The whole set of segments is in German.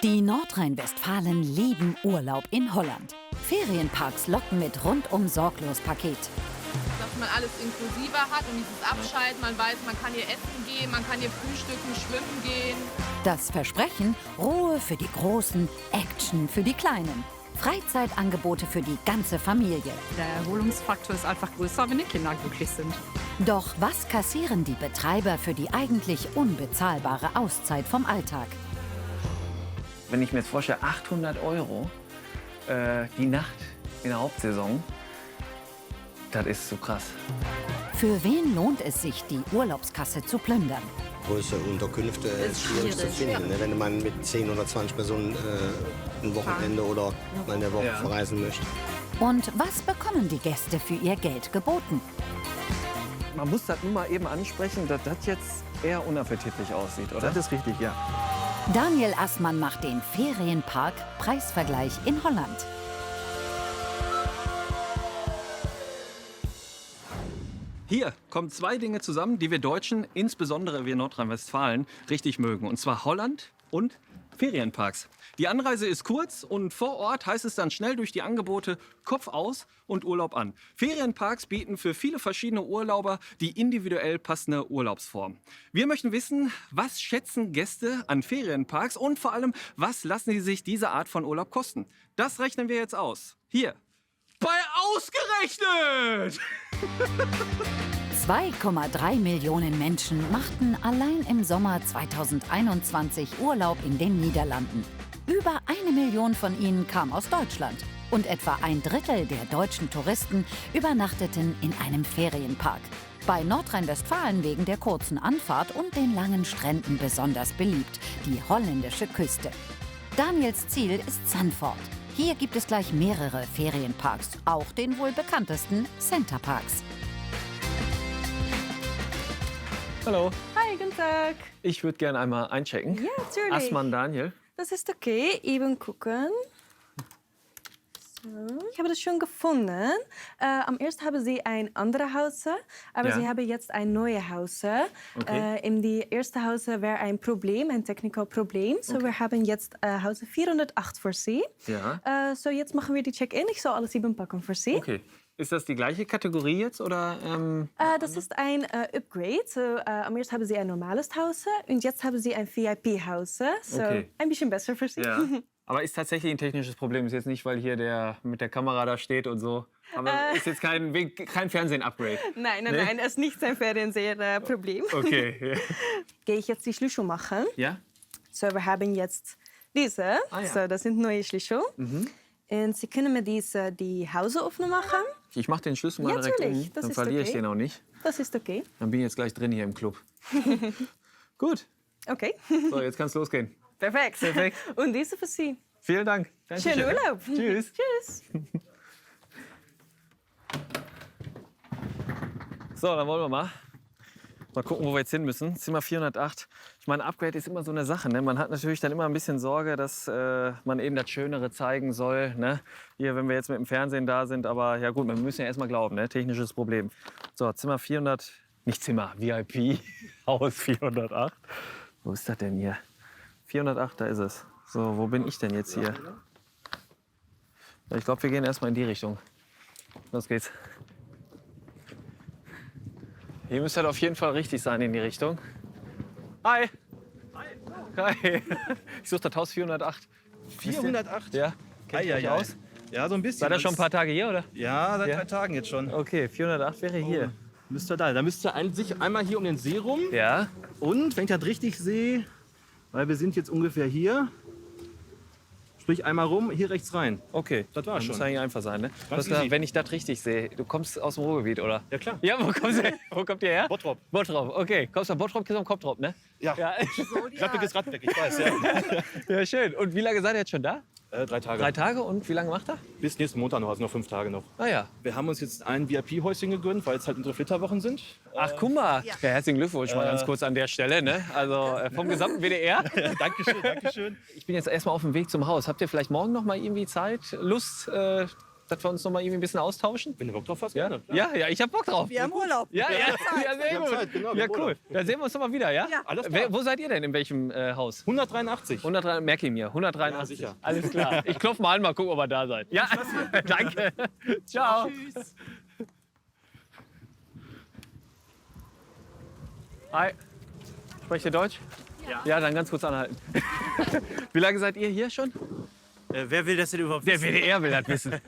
Die Nordrhein-Westfalen lieben Urlaub in Holland. Ferienparks locken mit rundum-sorglos-Paket. Dass man alles inklusiver hat und dieses Abschalten, man weiß, man kann hier essen gehen, man kann hier frühstücken, schwimmen gehen. Das Versprechen: Ruhe für die Großen, Action für die Kleinen. Freizeitangebote für die ganze Familie. Der Erholungsfaktor ist einfach größer, wenn die Kinder glücklich sind. Doch was kassieren die Betreiber für die eigentlich unbezahlbare Auszeit vom Alltag? Wenn ich mir jetzt vorstelle, 800 € die Nacht in der Hauptsaison, das ist so krass. Für wen lohnt es sich, die Urlaubskasse zu plündern? Größere Unterkünfte ist schwierig zu finden, ne? Wenn man mit 10 oder 20 Personen ein Wochenende oder mal in der Woche verreisen möchte. Und was bekommen die Gäste für ihr Geld geboten? Man muss das nur mal eben ansprechen, dass das jetzt eher unappetitlich aussieht, oder? Das ist richtig, ja. Daniel Assmann macht den Ferienpark-Preisvergleich in Holland. Hier kommen zwei Dinge zusammen, die wir Deutschen, insbesondere wir Nordrhein-Westfalen, richtig mögen. Und zwar Holland und Ferienparks. Die Anreise ist kurz und vor Ort heißt es dann schnell durch die Angebote Kopf aus und Urlaub an. Ferienparks bieten für viele verschiedene Urlauber die individuell passende Urlaubsform. Wir möchten wissen, was schätzen Gäste an Ferienparks und vor allem, was lassen sie sich diese Art von Urlaub kosten? Das rechnen wir jetzt aus. Hier bei Ausgerechnet! 2,3 Millionen Menschen machten allein im Sommer 2021 Urlaub in den Niederlanden. Über 1 Million von ihnen kam aus Deutschland. Und etwa 1/3 der deutschen Touristen übernachteten in einem Ferienpark. Bei Nordrhein-Westfalen wegen der kurzen Anfahrt und den langen Stränden besonders beliebt, die holländische Küste. Daniels Ziel ist Zandvoort. Hier gibt es gleich mehrere Ferienparks, auch den wohl bekanntesten Centerparks. Hallo, Hi, guten Tag. ich würde gerne einmal einchecken. Ja, natürlich. Assmann Daniel. Das ist okay. Eben gucken. So, ich habe das schon gefunden. Am ersten haben Sie ein anderes Haus, aber Ja. Sie haben jetzt ein neues Haus. Okay. In die erste Haus war ein Problem, ein technisches Problem. So, wir haben jetzt Haus 408 für Sie. Ja. So, jetzt machen wir die Check-in. Ich soll alles eben packen für Sie. Okay. Ist das die gleiche Kategorie jetzt oder? Das ist ein Upgrade. So, am ersten haben Sie ein normales Haus und jetzt haben Sie ein VIP-Haus. So, Okay. ein bisschen besser für Sie. Ja. Aber ist tatsächlich ein technisches Problem. Ist jetzt nicht, weil hier der mit der Kamera da steht und so. Aber ist jetzt kein Fernsehen-Upgrade. Nein, nein, Nee? nein, es ist nicht ein Fernseher-Problem. Okay. Ja. Gehe ich jetzt die Schlüssel machen. Ja? So, wir haben jetzt diese. Ah, ja. So, das sind neue Schlüssel. Und Sie können mit diese die Hause aufmachen. Ich mache den Schlüssel mal Ja, direkt natürlich. um. Das Dann ist verliere ich okay. den auch nicht. Das ist okay. Dann bin ich jetzt gleich drin hier im Club. Gut. Okay, So, jetzt kann es losgehen. perfekt. Perfekt. Und diese für Sie. Vielen Dank. Dankeschön. Schönen Urlaub. Tschüss. Tschüss. So, dann wollen wir mal gucken, wo wir jetzt hin müssen. Zimmer 408. Ich meine, Upgrade ist immer so eine Sache. Ne? Man hat natürlich dann immer ein bisschen Sorge, dass man eben das Schönere zeigen soll. Ne? Hier, wenn wir jetzt mit dem Fernsehen da sind. Aber ja gut, wir müssen ja erst mal glauben. Ne? Technisches Problem. So, Zimmer 400. Nicht Zimmer, VIP. Haus 408. Wo ist das denn hier? 408, da ist es. So, wo bin ich denn jetzt hier? Ich glaube, wir gehen erst mal in die Richtung. Los geht's. Hier müsste halt auf jeden Fall richtig sein in die Richtung. Hi. Hi. Ich suche das Haus 408. 408? Ja. Kennt ihr euch aus? Ja, so ein bisschen. Seid ihr schon ein paar Tage hier, oder? Ja, seit Ja. 3 Tagen jetzt schon. Okay, 408 wäre hier. Müsst ihr da. Da müsst ihr sich einmal hier um den See rum. Ja. Und, wenn ich das richtig sehe, weil wir sind jetzt ungefähr hier, sprich einmal rum, hier rechts rein. Okay, Das war's muss schon. eigentlich einfach sein, ne? Ganz Das, easy. wenn ich das richtig sehe, du kommst aus dem Ruhrgebiet, oder? Ja, klar. Ja, wo kommt ihr her? Bottrop. Bottrop, okay. Kommst du aus Bottrop, gehst du am Kopftrop, ne? Ja. Ja. Klappiges Radweg, ich weiß, ja. Ja, schön. Und wie lange seid ihr jetzt schon da? 3 Tage. 3 Tage und wie lange macht er? Bis nächsten Montag noch, also noch 5 Tage noch. Ah ja. Wir haben uns jetzt ein VIP-Häuschen gegönnt, weil es halt unsere Flitterwochen sind. Ach, guck mal. Ja, herzlichen Glückwunsch mal ganz kurz an der Stelle. Ne? Also vom gesamten WDR. Dankeschön, Dankeschön. Ich bin jetzt erstmal auf dem Weg zum Haus. Habt ihr vielleicht morgen noch mal irgendwie Zeit, Lust, dass wir uns noch mal irgendwie ein bisschen austauschen? Wenn du Bock drauf hast, Ja, gerne. ja, ich hab Bock drauf. Wir haben Urlaub. Ja, sehr gut. Zeit, genau, wir Ja, haben cool. Urlaub. Dann sehen wir uns noch mal wieder, ja? Ja. Alles klar. Wo seid ihr denn, in welchem Haus? 183. 103, merke ich mir, 183. Ja, sicher. Alles klar. Ich klopfe mal an, mal gucken, ob ihr da seid. Ja, danke. Ciao. Tschüss. Hi. Sprecht ihr Deutsch? Ja. Ja, dann ganz kurz anhalten. Wie lange seid ihr hier schon? Wer will das denn überhaupt Der wissen? WDR will das wissen.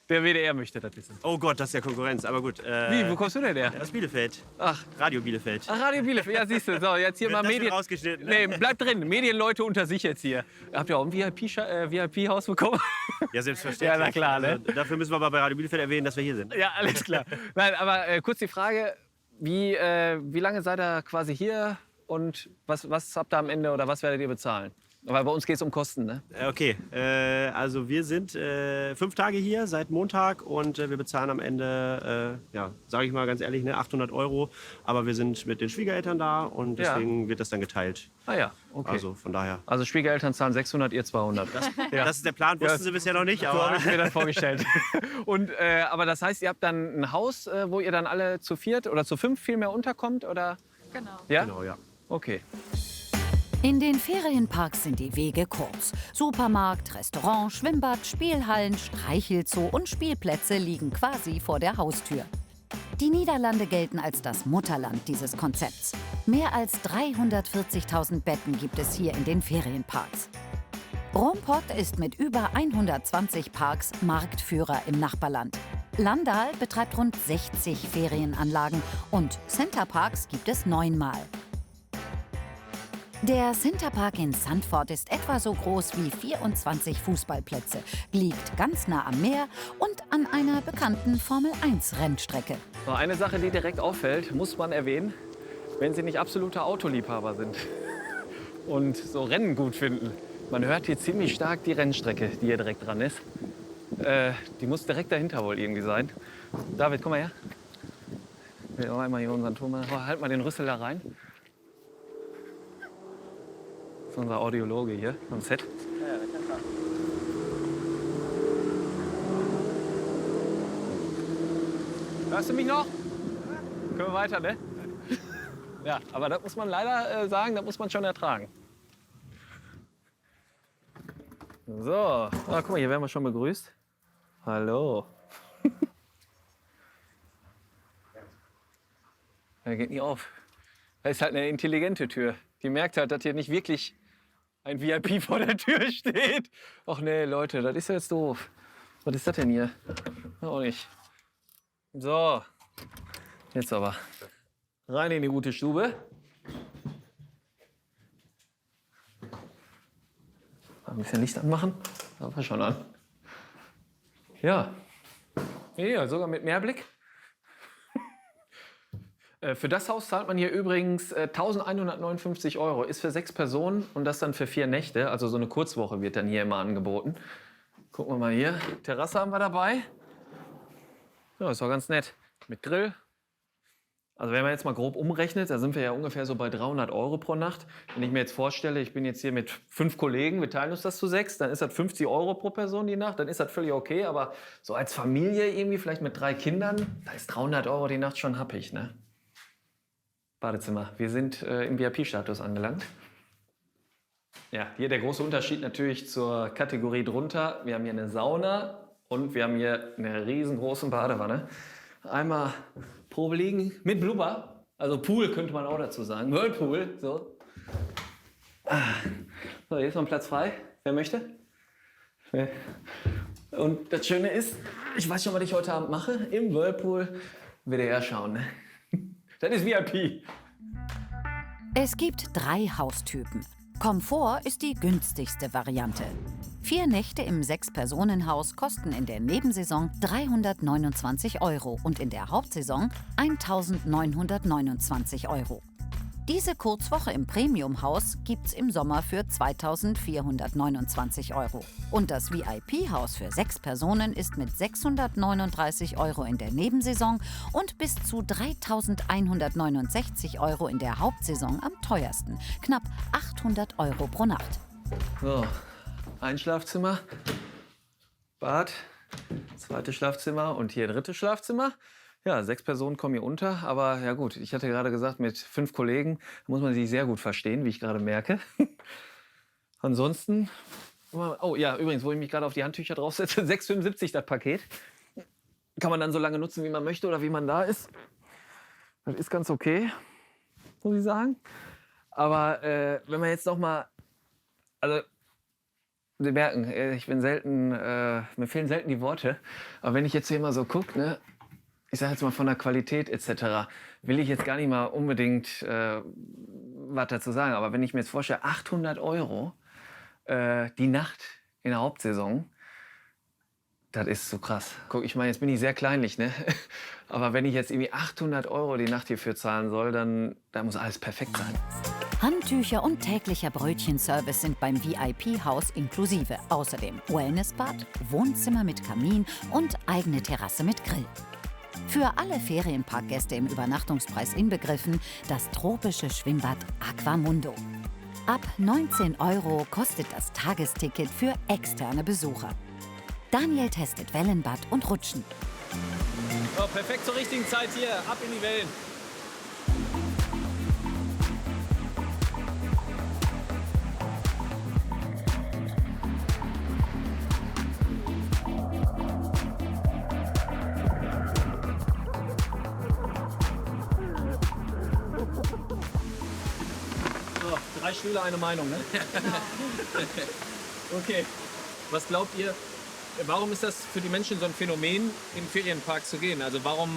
Der WDR möchte das wissen. Oh Gott, das ist ja Konkurrenz. Aber gut. Wie, wo kommst du denn her? Aus Bielefeld. Ach, Radio Bielefeld. Radio Bielefeld. Ja, siehst du. So, jetzt hier mal Das wird Medien. rausgeschnitten. Nee, bleibt drin. Medienleute unter sich jetzt hier. Habt ihr auch ein VIP-Haus bekommen? Ja, selbstverständlich. Ja, na klar, ne? Also, dafür müssen wir aber bei Radio Bielefeld erwähnen, dass wir hier sind. Ja, alles klar. Nein, aber kurz die Frage, wie lange seid ihr quasi hier und was habt ihr am Ende oder was werdet ihr bezahlen? Weil bei uns geht es um Kosten, ne? Okay, also wir sind 5 Tage hier seit Montag und wir bezahlen am Ende, ja, sage ich mal ganz ehrlich, ne, 800 €. Aber wir sind mit den Schwiegereltern da und deswegen wird das dann geteilt. Ah ja, okay. Also von daher. Also Schwiegereltern zahlen 600, ihr 200. Das ist der Plan, wussten Sie bisher noch nicht. So Aber habe ich mir das vorgestellt. Und, aber das heißt, ihr habt dann ein Haus, wo ihr dann alle zu 4 oder zu 5 viel mehr unterkommt? Oder? Genau. Ja? genau, ja. Okay. In den Ferienparks sind die Wege kurz. Supermarkt, Restaurant, Schwimmbad, Spielhallen, Streichelzoo und Spielplätze liegen quasi vor der Haustür. Die Niederlande gelten als das Mutterland dieses Konzepts. Mehr als 340.000 Betten gibt es hier in den Ferienparks. Rompot ist mit über 120 Parks Marktführer im Nachbarland. Landal betreibt rund 60 Ferienanlagen und Centerparks gibt es 9 Mal. Der Centerpark in Zandvoort ist etwa so groß wie 24 Fußballplätze, liegt ganz nah am Meer und an einer bekannten Formel-1-Rennstrecke. So, eine Sache, die direkt auffällt, muss man erwähnen, wenn Sie nicht absolute Autoliebhaber sind und so Rennen gut finden. Man hört hier ziemlich stark die Rennstrecke, die hier direkt dran ist. Die muss direkt dahinter wohl irgendwie sein. David, komm mal her. Wir haben einmal hier unseren Turm. Halt mal den Rüssel da rein. Das ist unser Audiologe hier am Set. Hörst du mich noch? Können wir weiter, ne? Ja, aber das muss man leider sagen, das muss man schon ertragen. So, guck mal, hier werden wir schon begrüßt. Hallo. Er geht nicht auf. Das ist halt eine intelligente Tür. Die merkt halt, dass hier nicht wirklich ein VIP vor der Tür steht. Ach nee, Leute, das ist ja jetzt doof. Was ist das denn hier? Auch nicht. So, jetzt aber. Rein in die gute Stube. Ein bisschen Licht anmachen. Da war schon an. Ja. Ja, sogar mit Mehrblick. Für das Haus zahlt man hier übrigens 1.159 €. Ist für 6 Personen und das dann für 4 Nächte. Also so eine Kurzwoche wird dann hier immer angeboten. Gucken wir mal hier. Terrasse haben wir dabei. Ja, ist doch ganz nett. Mit Grill. Also wenn man jetzt mal grob umrechnet, da sind wir ja ungefähr so bei 300 € pro Nacht. Wenn ich mir jetzt vorstelle, ich bin jetzt hier mit 5 Kollegen, wir teilen uns das zu 6, dann ist das 50 € pro Person die Nacht, dann ist das völlig okay. Aber so als Familie irgendwie, vielleicht mit 3 Kindern, da ist 300 € die Nacht schon happig, ne? Badezimmer. Wir sind im VIP-Status angelangt. Ja, hier der große Unterschied natürlich zur Kategorie drunter. Wir haben hier eine Sauna und wir haben hier eine riesengroße Badewanne. Einmal Probe liegen mit Blubber, also Pool könnte man auch dazu sagen, Whirlpool. So, so hier ist noch ein Platz frei. Wer möchte? Und das Schöne ist, ich weiß schon, was ich heute Abend mache. Im Whirlpool WDR schauen. Ne? Das ist VIP. Es gibt 3 Haustypen. Komfort ist die günstigste Variante. 4 Nächte im 6-Personen-Haus kosten in der Nebensaison 329 € und in der Hauptsaison 1.929 €. Diese Kurzwoche im Premium-Haus gibt's im Sommer für 2.429 €. Und das VIP-Haus für 6 Personen ist mit 639 € in der Nebensaison und bis zu 3.169 € in der Hauptsaison am teuersten. Knapp 800 € pro Nacht. So, ein Schlafzimmer, Bad, Zweite Schlafzimmer und hier dritte Schlafzimmer. Ja, 6 Personen kommen hier unter. Aber ja gut, ich hatte gerade gesagt, mit 5 Kollegen muss man sich sehr gut verstehen, wie ich gerade merke. Ansonsten, oh ja, übrigens, wo ich mich gerade auf die Handtücher draufsetze, 6,75 das Paket. Kann man dann so lange nutzen, wie man möchte oder wie man da ist. Das ist ganz okay, muss ich sagen. Aber wenn man jetzt noch mal, also Sie merken, ich bin selten, mir fehlen selten die Worte. Aber wenn ich jetzt hier mal so gucke, ne, ich sage jetzt mal von der Qualität etc., will ich jetzt gar nicht mal unbedingt was dazu sagen. Aber wenn ich mir jetzt vorstelle, 800 € die Nacht in der Hauptsaison, das ist so krass. Guck, ich meine, jetzt bin ich sehr kleinlich, ne? Aber wenn ich jetzt irgendwie 800 € die Nacht hierfür zahlen soll, dann muss alles perfekt sein. Handtücher und täglicher Brötchenservice sind beim VIP-Haus inklusive. Außerdem Wellnessbad, Wohnzimmer mit Kamin und eigene Terrasse mit Grill. Für alle Ferienparkgäste im Übernachtungspreis inbegriffen das tropische Schwimmbad Aquamundo. Ab 19 € kostet das Tagesticket für externe Besucher. Daniel testet Wellenbad und Rutschen. Oh, perfekt zur richtigen Zeit hier, ab in die Wellen. So, 3 Stühle, eine Meinung, ne? Okay, was glaubt ihr? Warum ist das für die Menschen so ein Phänomen, in Ferienpark zu gehen? Also warum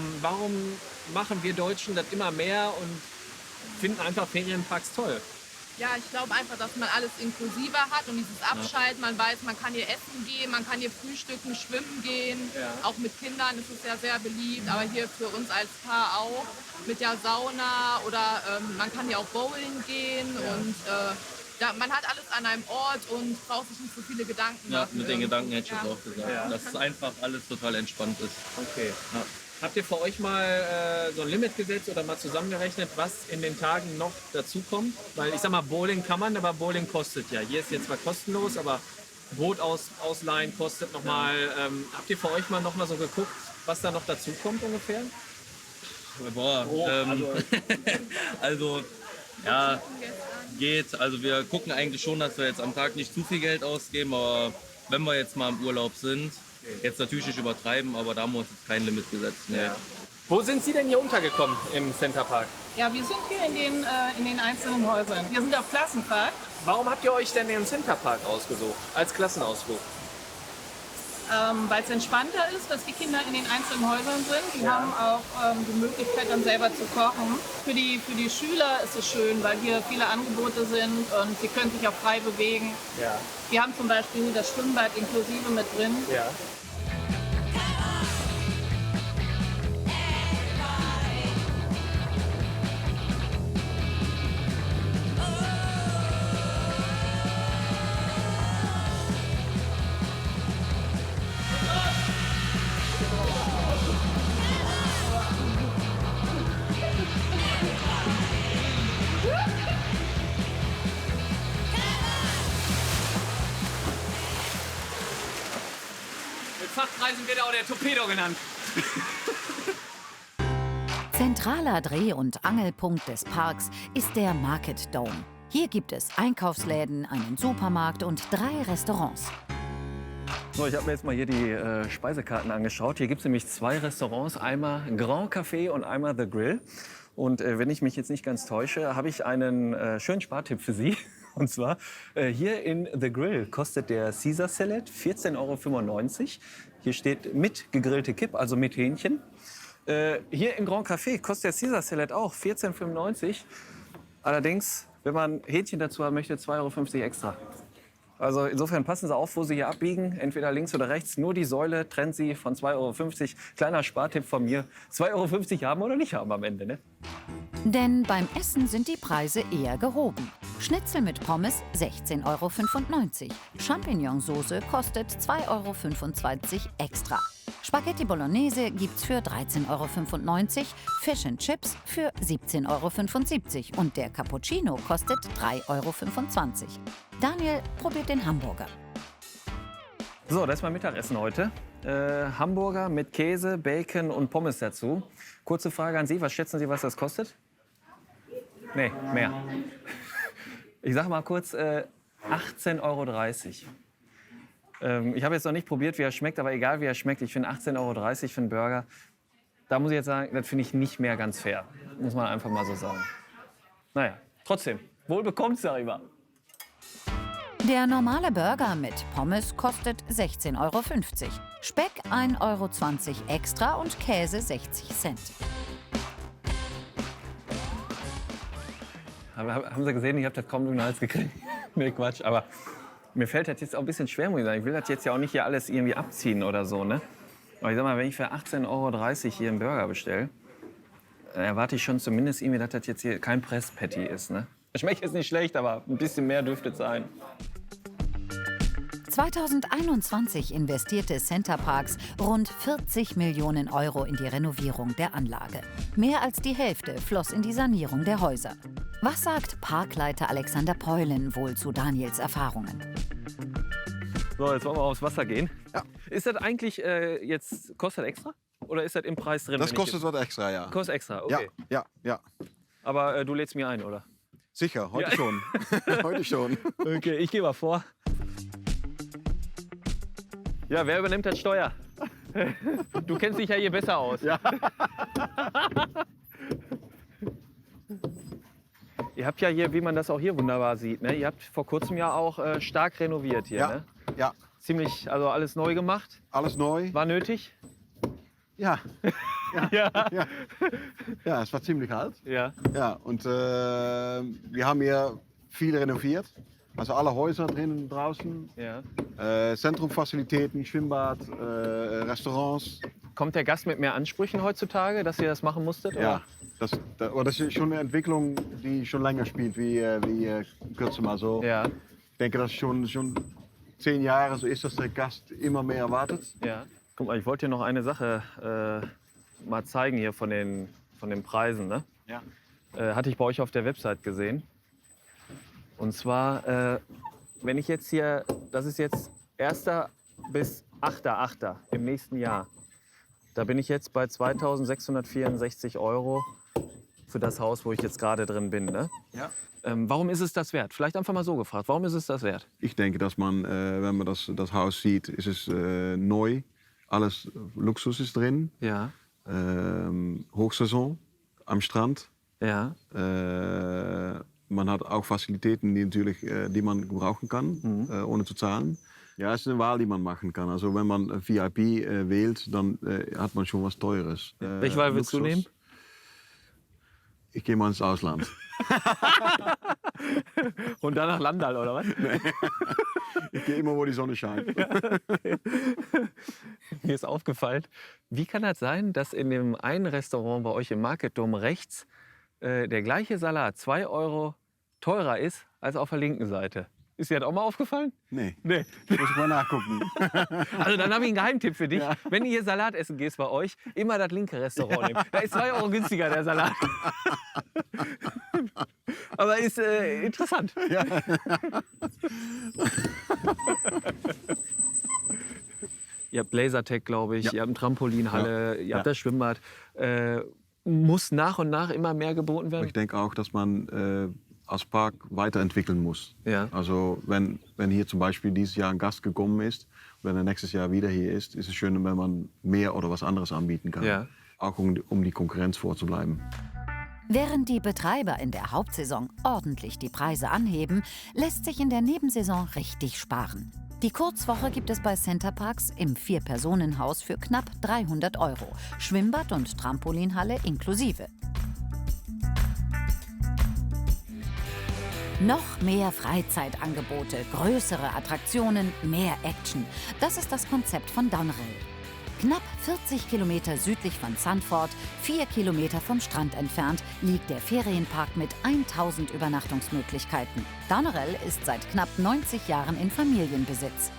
machen wir Deutschen das immer mehr und finden einfach Ferienparks toll? Ja, ich glaube einfach, dass man alles inklusiver hat und dieses Abschalten, man weiß, man kann hier essen gehen, man kann hier frühstücken, schwimmen gehen. Ja. Auch mit Kindern ist es ja sehr beliebt, aber hier für uns als Paar auch. Mit der Sauna oder man kann hier auch bowlen gehen und man hat alles an einem Ort und braucht sich nicht so viele Gedanken machen. Ja, mit den Gedanken hätte ich jetzt auch gesagt. Ja. Dass es einfach alles total entspannt ist. Okay. Ja. Habt ihr für euch mal so ein Limit gesetzt oder mal zusammengerechnet, was in den Tagen noch dazukommt? Weil ich sag mal, Bowling kann man, aber Bowling kostet ja. Hier ist jetzt zwar kostenlos, aber Boot ausleihen kostet nochmal. Habt ihr für euch mal noch mal so geguckt, was da noch dazukommt ungefähr? Boah, also ja, geht. Also wir gucken eigentlich schon, dass wir jetzt am Tag nicht zu viel Geld ausgeben, aber wenn wir jetzt mal im Urlaub sind, jetzt natürlich nicht übertreiben, aber da haben wir uns jetzt kein Limit gesetzt. Nee. Ja. Wo sind Sie denn hier untergekommen im Centerpark? Ja, wir sind hier in den einzelnen Häusern. Wir sind auf Klassenfahrt. Warum habt ihr euch denn den Centerpark ausgesucht als Klassenausflug? Weil es entspannter ist, dass die Kinder in den einzelnen Häusern sind. Die haben auch die Möglichkeit, dann selber zu kochen. Für die Schüler ist es schön, weil hier viele Angebote sind und sie können sich auch frei bewegen. Ja. Wir haben zum Beispiel das Schwimmbad inklusive mit drin. Ja. Fachkreisen wird auch der Torpedo genannt. Zentraler Dreh- und Angelpunkt des Parks ist der Market Dome. Hier gibt es Einkaufsläden, einen Supermarkt und 3 Restaurants. So, ich habe mir jetzt mal hier die Speisekarten angeschaut. Hier gibt es nämlich 2 Restaurants, einmal Grand Café und einmal The Grill. Und wenn ich mich jetzt nicht ganz täusche, habe ich einen schönen Spartipp für Sie. Und zwar hier in The Grill kostet der Caesar Salad 14,95 €. Hier steht mit gegrillte Kipp, also mit Hähnchen. Hier im Grand Café kostet der Caesar Salad auch 14,95 €. Allerdings, wenn man Hähnchen dazu haben möchte, 2,50 € extra. Also insofern passen Sie auf, wo Sie hier abbiegen, entweder links oder rechts. Nur die Säule trennt Sie von 2,50 €. Kleiner Spartipp von mir. 2,50 € haben oder nicht haben am Ende, ne? Denn beim Essen sind die Preise eher gehoben. Schnitzel mit Pommes 16,95 €. Champignonsauce kostet 2,25 € extra. Spaghetti Bolognese gibt's für 13,95 €, Fish and Chips für 17,75 € und der Cappuccino kostet 3,25 €. Daniel probiert den Hamburger. So, das ist mein Mittagessen heute. Hamburger mit Käse, Bacon und Pommes dazu. Kurze Frage an Sie, was schätzen Sie, was das kostet? Nee, mehr. Ich sage mal kurz, 18,30 €. Ich habe jetzt noch nicht probiert, wie er schmeckt, aber egal wie er schmeckt, ich finde 18,30 € für einen Burger, da muss ich jetzt sagen, das finde ich nicht mehr ganz fair. Muss man einfach mal so sagen. Naja, trotzdem, wohl bekommt's, sag ich mal. Der normale Burger mit Pommes kostet 16,50 €. Speck 1,20 € extra und Käse 60 Cent. Haben Sie gesehen, ich habe das kaum durch den Hals gekriegt. Nee, Quatsch, aber mir fällt das jetzt auch ein bisschen schwer, muss ich sagen. Ich will das jetzt ja auch nicht hier alles irgendwie abziehen oder so, ne? Aber ich sag mal, wenn ich für 18,30 € hier einen Burger bestelle, erwarte ich schon zumindest irgendwie, dass das jetzt hier kein Presspatty ist, ne? Schmeckt jetzt nicht schlecht, aber ein bisschen mehr dürfte es sein. 2021 investierte Center Parcs rund 40 Millionen € in die Renovierung der Anlage. Mehr als die Hälfte floss in die Sanierung der Häuser. Was sagt Parkleiter Alexander Peulen wohl zu Daniels Erfahrungen? So, jetzt wollen wir aufs Wasser gehen. Ja. Ist das eigentlich jetzt, kostet das extra? Oder ist das im Preis drin? Das kostet was extra, ja. Kostet extra, okay. Ja. Aber du lädst mir ein, oder? Sicher, heute schon. Heute schon. Okay, ich gehe mal vor. Ja, wer übernimmt das Steuer? Du kennst dich ja hier besser aus. Ja. Ihr habt ja hier, wie man das auch hier wunderbar sieht, ne? Ihr habt vor kurzem ja auch stark renoviert hier, ne? Ja. Ziemlich, also alles neu gemacht. Alles neu. War nötig? Ja. Ja. Ja, es war ziemlich alt. Ja. Ja, und wir haben hier viel renoviert. Also alle Häuser drinnen und draußen. Ja. Zentrumfacilitäten, Schwimmbad, Restaurants. Kommt der Gast mit mehr Ansprüchen heutzutage, dass ihr das machen musstet? Oder? Ja, das ist schon eine Entwicklung, die schon länger spielt wie kürzer mal so. Ja. Ich denke, dass schon 10 Jahre so ist, dass der Gast immer mehr erwartet. Ja. Guck mal, ich wollte dir noch eine Sache mal zeigen hier von den Preisen. Ne? Ja. Hatte ich bei euch auf der Website gesehen. Und zwar, wenn ich jetzt hier, das ist jetzt 1. bis 8.8. im nächsten Jahr. Da bin ich jetzt bei 2.664 € für das Haus, wo ich jetzt gerade drin bin. Ne? Ja. Warum ist es das wert? Vielleicht einfach mal so gefragt. Warum ist es das wert? Ich denke, dass man, wenn man das Haus sieht, ist es neu. Alles Luxus ist drin. Ja. Hochsaison am Strand. Ja. Man hat auch Facilitäten, die man gebrauchen kann, ohne zu zahlen. Ja, es ist eine Wahl, die man machen kann. Also wenn man VIP wählt, dann hat man schon was Teures. Welche Wahl willst du nehmen? Ich gehe mal ins Ausland. Und dann nach Landal, oder was? Nee. Ich gehe immer, wo die Sonne scheint. Mir ist aufgefallen, wie kann das sein, dass in dem einen Restaurant bei euch im Market Dome rechts der gleiche Salat 2 € teurer ist als auf der linken Seite? Ist dir das auch mal aufgefallen? Nee. Nee. Muss ich mal nachgucken. Also dann habe ich einen Geheimtipp für dich. Ja. Wenn du hier Salat essen gehst bei euch, immer das linke Restaurant nehmen. Da ist 2 € günstiger der Salat. Aber ist interessant. Ja. Ihr habt Lasertag, glaube ich. Ja. Ihr habt eine Trampolinhalle. Ihr habt das Schwimmbad. Muss nach und nach immer mehr geboten werden? Ich denke auch, dass man als Park weiterentwickeln muss. Ja. Also wenn hier zum Beispiel dieses Jahr ein Gast gekommen ist, wenn er nächstes Jahr wieder hier ist es schön, wenn man mehr oder was anderes anbieten kann. Ja. Auch um die Konkurrenz vorzubleiben. Während die Betreiber in der Hauptsaison ordentlich die Preise anheben, lässt sich in der Nebensaison richtig sparen. Die Kurzwoche gibt es bei Center Parcs im 4-Personen-Haus für knapp 300 €. Schwimmbad und Trampolinhalle inklusive. Noch mehr Freizeitangebote, größere Attraktionen, mehr Action. Das ist das Konzept von Donerail. Knapp 40 Kilometer südlich von Zandvoort, 4 Kilometer vom Strand entfernt, liegt der Ferienpark mit 1000 Übernachtungsmöglichkeiten. Donerail ist seit knapp 90 Jahren in Familienbesitz.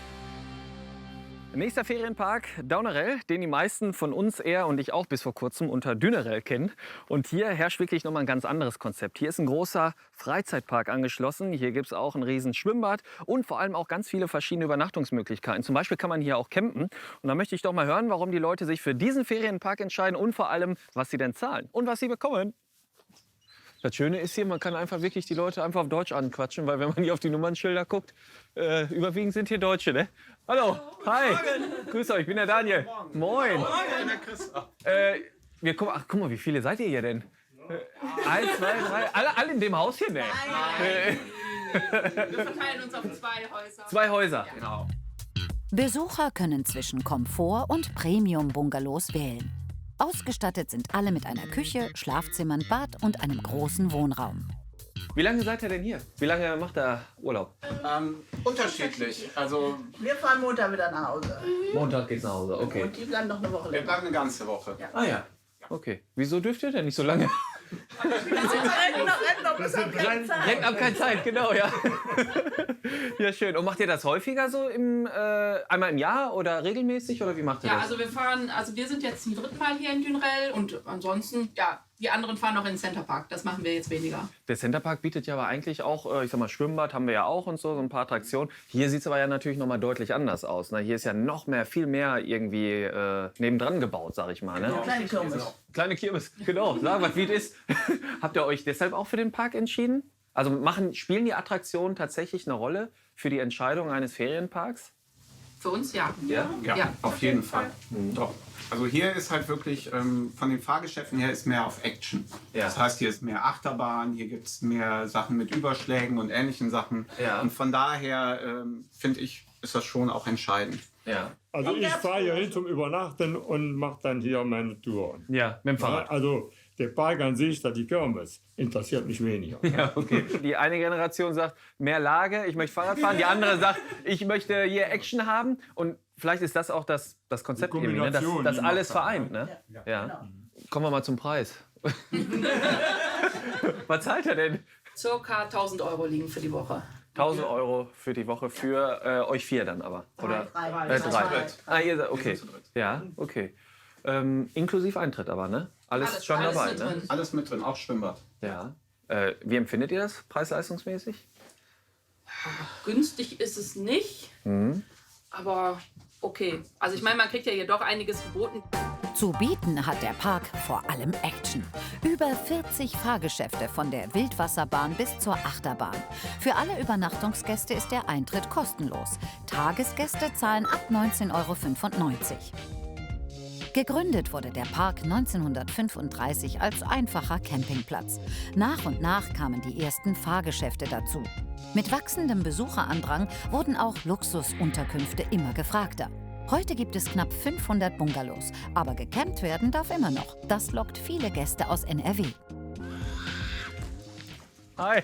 Nächster Ferienpark, Daunerell, den die meisten von uns eher und ich auch bis vor kurzem unter Dünerell kennen. Und hier herrscht wirklich nochmal ein ganz anderes Konzept. Hier ist ein großer Freizeitpark angeschlossen. Hier gibt es auch ein riesen Schwimmbad und vor allem auch ganz viele verschiedene Übernachtungsmöglichkeiten. Zum Beispiel kann man hier auch campen. Und da möchte ich doch mal hören, warum die Leute sich für diesen Ferienpark entscheiden und vor allem, was sie denn zahlen und was sie bekommen. Das Schöne ist hier, man kann einfach wirklich die Leute einfach auf Deutsch anquatschen, weil wenn man hier auf die Nummernschilder guckt, überwiegend sind hier Deutsche, ne? Hallo, hi, grüß euch, ich bin der Daniel. Moin. Ach, guck mal, wie viele seid ihr hier denn? 1, 2, 3, alle in dem Haus hier, ne? Wir verteilen uns auf 2 Häuser. 2 Häuser, genau. Besucher können zwischen Komfort- und Premium-Bungalows wählen. Ausgestattet sind alle mit einer Küche, Schlafzimmern, Bad und einem großen Wohnraum. Wie lange seid ihr denn hier? Wie lange macht ihr Urlaub? Unterschiedlich. Also Wir fahren Montag wieder nach Hause. Montag geht's nach Hause, okay. Und die bleiben noch eine Woche wir länger. bleiben eine ganze Woche. Ja. Ah ja, okay. Wieso dürft ihr denn nicht so lange? Rennt ab keine Zeit, genau, ja. Ja, schön. Und macht ihr das häufiger so einmal im Jahr oder regelmäßig oder wie macht ihr Ja, das? also wir sind jetzt zum 3. Mal hier in Dünerell und ansonsten, ja, die anderen fahren noch in den Centerpark. Das machen wir jetzt weniger. Der Centerpark bietet ja aber eigentlich auch, ich sag mal, Schwimmbad haben wir ja auch und so ein paar Attraktionen. Hier sieht es aber ja natürlich noch mal deutlich anders aus. Ne? Hier ist ja noch mehr, viel mehr irgendwie nebendran gebaut, sag ich mal. Ne? Ja, kleine Kirmes. Kleine Kirmes, genau. Sag mal, wie es ist. Habt ihr euch deshalb auch für den Park entschieden? Also spielen die Attraktionen tatsächlich eine Rolle für die Entscheidung eines Ferienparks? Für uns ja. Ja? Ja, auf jeden Fall. Doch. Also hier ist halt wirklich, von den Fahrgeschäften her ist mehr auf Action. Ja. Das heißt, hier ist mehr Achterbahn, hier gibt es mehr Sachen mit Überschlägen und ähnlichen Sachen. Ja. Und von daher finde ich, ist das schon auch entscheidend. Ja. Also ich fahre hier hin zum Übernachten und mache dann hier meine Touren. Ja, mit dem Fahrrad. Also der Park an sich, da die Kirmes, interessiert mich weniger. Ja, okay. Die eine Generation sagt, mehr Lage, ich möchte Fahrrad fahren. Die andere sagt, ich möchte hier Action haben. Und vielleicht ist das auch das Konzept, irgendwie, ne? Das alles vereint. Ne? Ja. Kommen wir mal zum Preis. Was zahlt er denn? Circa 1.000 € liegen für die Woche. 1.000 € für die Woche für euch 4 dann aber? Oder? Drei. 3. Ah, ihr seid, okay. Ja, okay. Inklusive Eintritt aber, ne? Alles schon dabei, mit ne? drin. Alles mit drin, auch Schwimmbad. Ja. Wie empfindet ihr das preis-leistungsmäßig? Günstig ist es nicht, aber okay. Also ich meine, man kriegt ja hier doch einiges geboten. Zu bieten hat der Park vor allem Action. Über 40 Fahrgeschäfte von der Wildwasserbahn bis zur Achterbahn. Für alle Übernachtungsgäste ist der Eintritt kostenlos. Tagesgäste zahlen ab 19,95 €. Gegründet wurde der Park 1935 als einfacher Campingplatz. Nach und nach kamen die ersten Fahrgeschäfte dazu. Mit wachsendem Besucherandrang wurden auch Luxusunterkünfte immer gefragter. Heute gibt es knapp 500 Bungalows, aber gecampt werden darf immer noch. Das lockt viele Gäste aus NRW. Hi,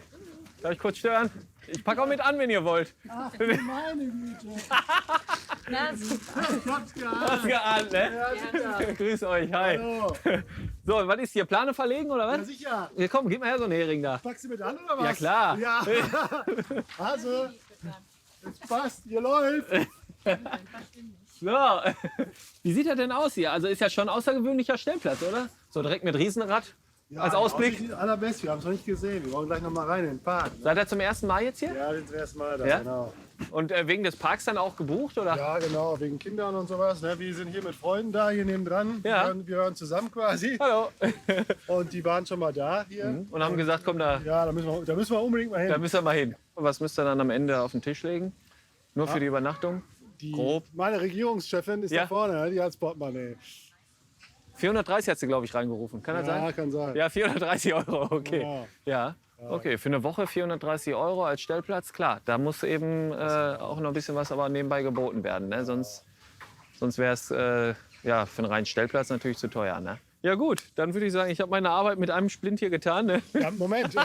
darf ich kurz stören? Ich packe auch mit an, wenn ihr wollt. Ach, meine Güte. Na, super. Ich hab's geahnt. Hast geahnt, ne? Ja, Grüß euch, hi. Hallo. So, was ist hier? Plane verlegen oder was? Ja, sicher. Ja, komm, gib mal her so einen Hering da. Packst du mit an oder was? Ja, klar. Ja. Also, jetzt passt, hier läuft. So, wie sieht er denn aus hier? Also ist ja schon ein außergewöhnlicher Stellplatz, oder? So direkt mit Riesenrad Ja, als Ausblick. Das allerbest, wir haben es noch nicht gesehen. Wir wollen gleich noch mal rein in den Park. Seid ihr zum ersten Mal jetzt hier? Ja, das ist das erste Mal da, Ja? genau. Und wegen des Parks dann auch gebucht, oder? Ja, genau, wegen Kindern und sowas. Ne? Wir sind hier mit Freunden da, hier nebendran. Ja. Wir hören zusammen quasi. Hallo. Und die waren schon mal da hier. Und haben gesagt, komm da. Ja, da müssen wir unbedingt mal hin. Da müsst ihr mal hin. Und was müsst ihr dann am Ende auf den Tisch legen? Nur für die Übernachtung? Grob. Meine Regierungschefin ist Ja. da vorne, ne? Die hat das Portemonnaie. 430 hat sie, glaube ich, reingerufen. Kann das sein? Ja, kann sein. Ja, 430 €, okay. Genau. Ja, okay. Für eine Woche 430 € als Stellplatz, klar. Da muss eben auch noch ein bisschen was aber nebenbei geboten werden. Ne? Sonst wäre es ja, für einen reinen Stellplatz natürlich zu teuer. Ne? Ja gut, dann würde ich sagen, ich habe meine Arbeit mit einem Splint hier getan. Ne? Ja, Moment, da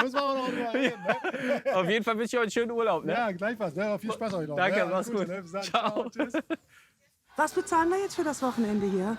müssen wir aber noch mal reden. Ne? Auf jeden Fall wünsche ich euch einen schönen Urlaub. Ne? Ja, gleichfalls. Ne? Viel Spaß euch noch. Danke, ne? mach's gut. Ne? Bis dann. Ciao. Tschüss. Was bezahlen wir jetzt für das Wochenende hier?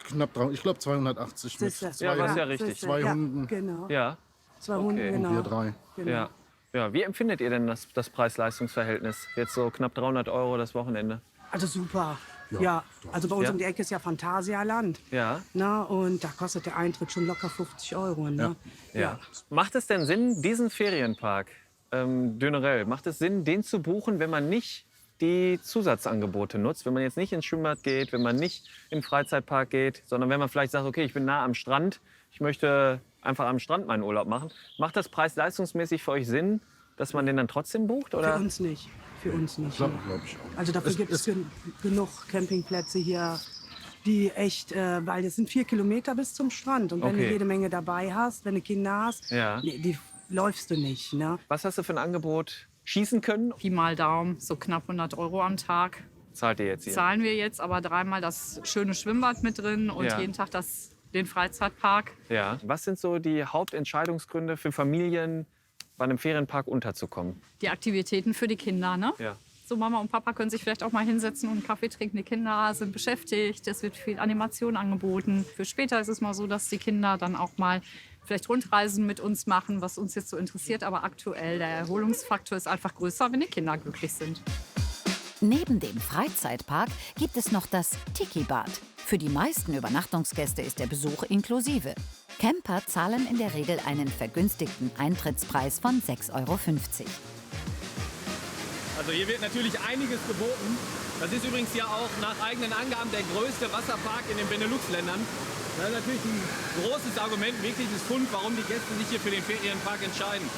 Knapp 300, ich glaube 280 mit Siehste. zwei, Ja, was ja richtig. zwei Hunden. Genau. Ja. 2 Hunde, Okay. genau. Und wir 3. Genau. Ja. Ja. Wie empfindet ihr denn das Preis-Leistungs-Verhältnis? Jetzt so knapp 300 € das Wochenende. Also super. Ja, also bei uns um die Ecke ist ja Phantasialand. Ja. Na, und da kostet der Eintritt schon locker 50 €. Ne? Ja. Macht es denn Sinn, diesen Ferienpark, Dönerell, macht es Sinn, den zu buchen, wenn man nicht die Zusatzangebote nutzt, wenn man jetzt nicht ins Schwimmbad geht, wenn man nicht in den Freizeitpark geht, sondern wenn man vielleicht sagt, okay, ich bin nah am Strand, ich möchte einfach am Strand meinen Urlaub machen. Macht das preis-leistungsmäßig für euch Sinn, dass man den dann trotzdem bucht? Oder? Für uns nicht. Für uns nicht. Glaub ich auch. Also dafür gibt es genug Campingplätze hier, die echt, weil es sind 4 Kilometer bis zum Strand. Und wenn du jede Menge dabei hast, wenn du Kinder hast, die läufst du nicht. Ne? Was hast du für ein Angebot? Schießen können? Pi mal Daumen, so knapp 100 € am Tag. Zahlt ihr jetzt hier? Zahlen wir jetzt, aber dreimal das schöne Schwimmbad mit drin und jeden Tag den Freizeitpark. Ja. Was sind so die Hauptentscheidungsgründe für Familien, bei einem Ferienpark unterzukommen? Die Aktivitäten für die Kinder, ne? Ja. So Mama und Papa können sich vielleicht auch mal hinsetzen und einen Kaffee trinken. Die Kinder sind beschäftigt, es wird viel Animation angeboten. Für später ist es mal so, dass die Kinder dann auch mal vielleicht Rundreisen mit uns machen, was uns jetzt so interessiert. Aber aktuell der Erholungsfaktor ist einfach größer, wenn die Kinder glücklich sind. Neben dem Freizeitpark gibt es noch das Tiki-Bad. Für die meisten Übernachtungsgäste ist der Besuch inklusive. Camper zahlen in der Regel einen vergünstigten Eintrittspreis von 6,50 €. Also hier wird natürlich einiges geboten. Das ist übrigens ja auch nach eigenen Angaben der größte Wasserpark in den Benelux-Ländern. Das ist natürlich ein großes Argument, ein wirkliches Fund, warum die Gäste sich hier für den Ferienpark entscheiden.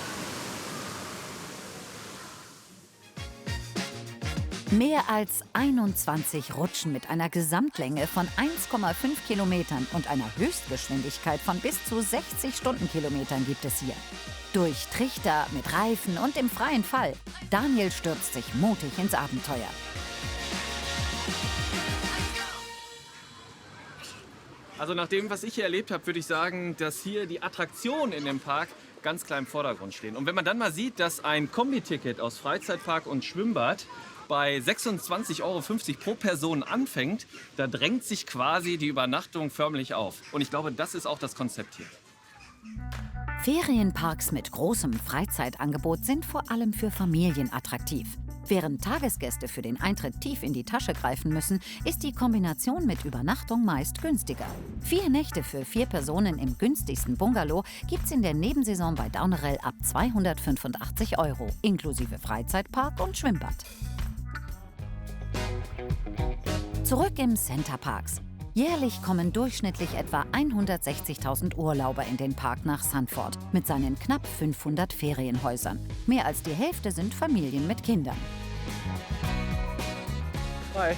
Mehr als 21 Rutschen mit einer Gesamtlänge von 1,5 Kilometern und einer Höchstgeschwindigkeit von bis zu 60 Stundenkilometern gibt es hier. Durch Trichter, mit Reifen und im freien Fall. Daniel stürzt sich mutig ins Abenteuer. Also nach dem, was ich hier erlebt habe, würde ich sagen, dass hier die Attraktionen in dem Park ganz klar im Vordergrund stehen. Und wenn man dann mal sieht, dass ein Kombiticket aus Freizeitpark und Schwimmbad bei 26,50 € pro Person anfängt, da drängt sich quasi die Übernachtung förmlich auf. Und ich glaube, das ist auch das Konzept hier. Ferienparks mit großem Freizeitangebot sind vor allem für Familien attraktiv. Während Tagesgäste für den Eintritt tief in die Tasche greifen müssen, ist die Kombination mit Übernachtung meist günstiger. 4 Nächte für 4 Personen im günstigsten Bungalow gibt's in der Nebensaison bei Daunerell ab 285 €, inklusive Freizeitpark und Schwimmbad. Zurück im Centerparks. Jährlich kommen durchschnittlich etwa 160.000 Urlauber in den Park nach Zandvoort mit seinen knapp 500 Ferienhäusern. Mehr als die Hälfte sind Familien mit Kindern. Hi.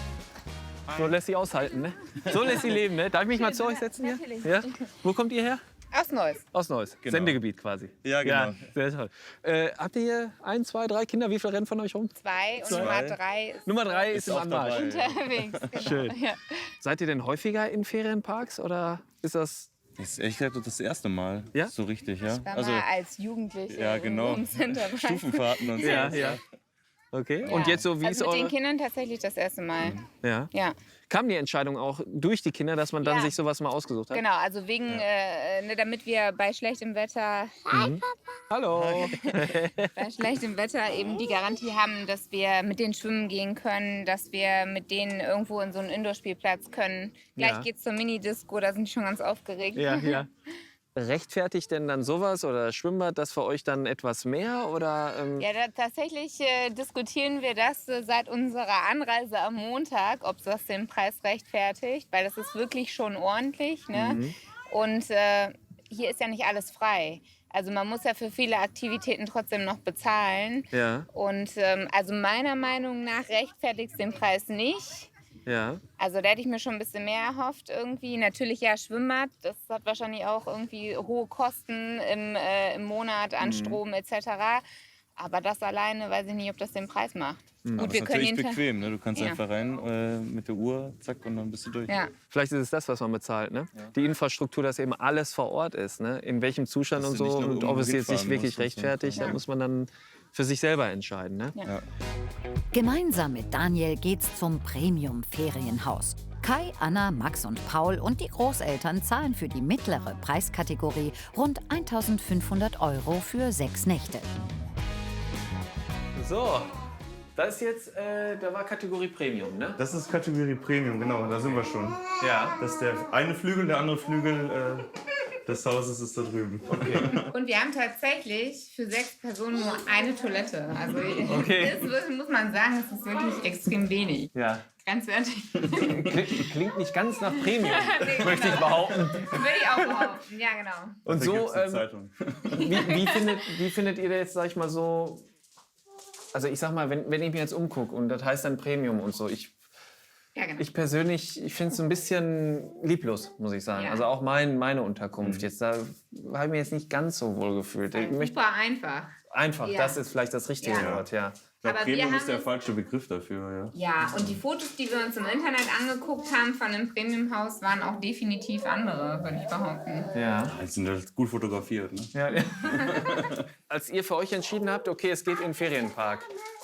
So lässt sie aushalten, ne? So lässt sie leben, ne? Darf ich mich mal zu euch setzen hier? Natürlich. Ja? Wo kommt ihr her? Aus Neuss. Aus Neuss. Genau. Sendegebiet quasi. Ja, genau. Ja, sehr toll. Habt ihr hier 1, 2, 3 Kinder? Wie viele rennen von euch rum? 2 und Nummer 3 ist, Nummer 3 ist im auch Anmarsch. unterwegs. Genau. Schön. Ja. Seid ihr denn häufiger in Ferienparks oder ist das... Das ist echt das erste Mal. Ja? So richtig, ja. Ich war mal als Jugendliche ja, genau. im Centerpark. Stufenfahrten und so. Ja, ja. Okay. Ja. Und jetzt so, wie also ist mit den eure... Kindern tatsächlich das erste Mal. Ja. Ja. Kam die Entscheidung auch durch die Kinder, dass man dann Ja. sich sowas mal ausgesucht hat? Genau, also wegen, damit wir bei schlechtem Wetter, Hallo. bei schlechtem Wetter eben die Garantie haben, dass wir mit denen schwimmen gehen können, dass wir mit denen irgendwo in so einen Indoor-Spielplatz können. Gleich Ja. geht's zur Minidisco, da sind die schon ganz aufgeregt. Ja, ja. Rechtfertigt denn dann sowas oder Schwimmbad das für euch dann etwas mehr? Oder, Ja, tatsächlich diskutieren wir das seit unserer Anreise am Montag, ob das den Preis rechtfertigt, weil das ist wirklich schon ordentlich. Ne? Mhm. Und hier ist ja nicht alles frei. Also man muss ja für viele Aktivitäten trotzdem noch bezahlen. Ja. Und also meiner Meinung nach rechtfertigt es den Preis nicht. Ja. Also da hätte ich mir schon ein bisschen mehr erhofft irgendwie. Natürlich ja Schwimmbad, das hat wahrscheinlich auch irgendwie hohe Kosten im Monat an Strom etc. Aber das alleine weiß ich nicht, ob das den Preis macht. Aber Gut, ist natürlich bequem, ne? Du kannst Ja. einfach rein mit der Uhr, zack, und dann bist du durch. Ja. Vielleicht ist es das, was man bezahlt, ne? Die Infrastruktur, dass eben alles vor Ort ist, ne? In welchem Zustand Dass und du nicht so nur und ob es jetzt sich hinfahren wirklich musst und so. rechtfertigt, Ja. da muss man dann für sich selber entscheiden, ne? Ja. Gemeinsam mit Daniel geht's zum Premium-Ferienhaus. Kai, Anna, Max und Paul und die Großeltern zahlen für die mittlere Preiskategorie rund 1.500 € für 6 Nächte. So, Da ist jetzt, da war Kategorie Premium, ne? Das ist Kategorie Premium, genau, da sind wir schon. Ja. Das ist der eine Flügel, der andere Flügel des Hauses ist da drüben. Okay. Und wir haben tatsächlich für 6 Personen nur eine Toilette. Also Okay. das muss man sagen, das ist wirklich extrem wenig. Ja. Ganz ehrlich. Klingt nicht ganz nach Premium, Nee, möchte ich genau. behaupten. Würde ich auch behaupten, ja genau. Und Da so, gibt's eine Zeitung. wie findet ihr jetzt, sag ich mal so, also ich sag mal, wenn ich mir jetzt umgucke und das heißt dann Premium und so, ich persönlich, ich finde es so ein bisschen lieblos, muss ich sagen. Ja. Also auch meine Unterkunft jetzt, da habe ich mir jetzt nicht ganz so wohl gefühlt. Ich möchte Super einfach. einfach, Ja. das ist vielleicht das richtige Ja. Wort, ja. Ich glaube, Aber wir Premium ist haben der uns- falsche Begriff dafür, ja. Ja, und die Fotos, die wir uns im Internet angeguckt haben von dem Premium-Haus, waren auch definitiv andere, würde ich behaupten. Ja. Die sind halt gut fotografiert, ne? Ja. Als ihr für euch entschieden habt, okay, es geht in den Ferienpark,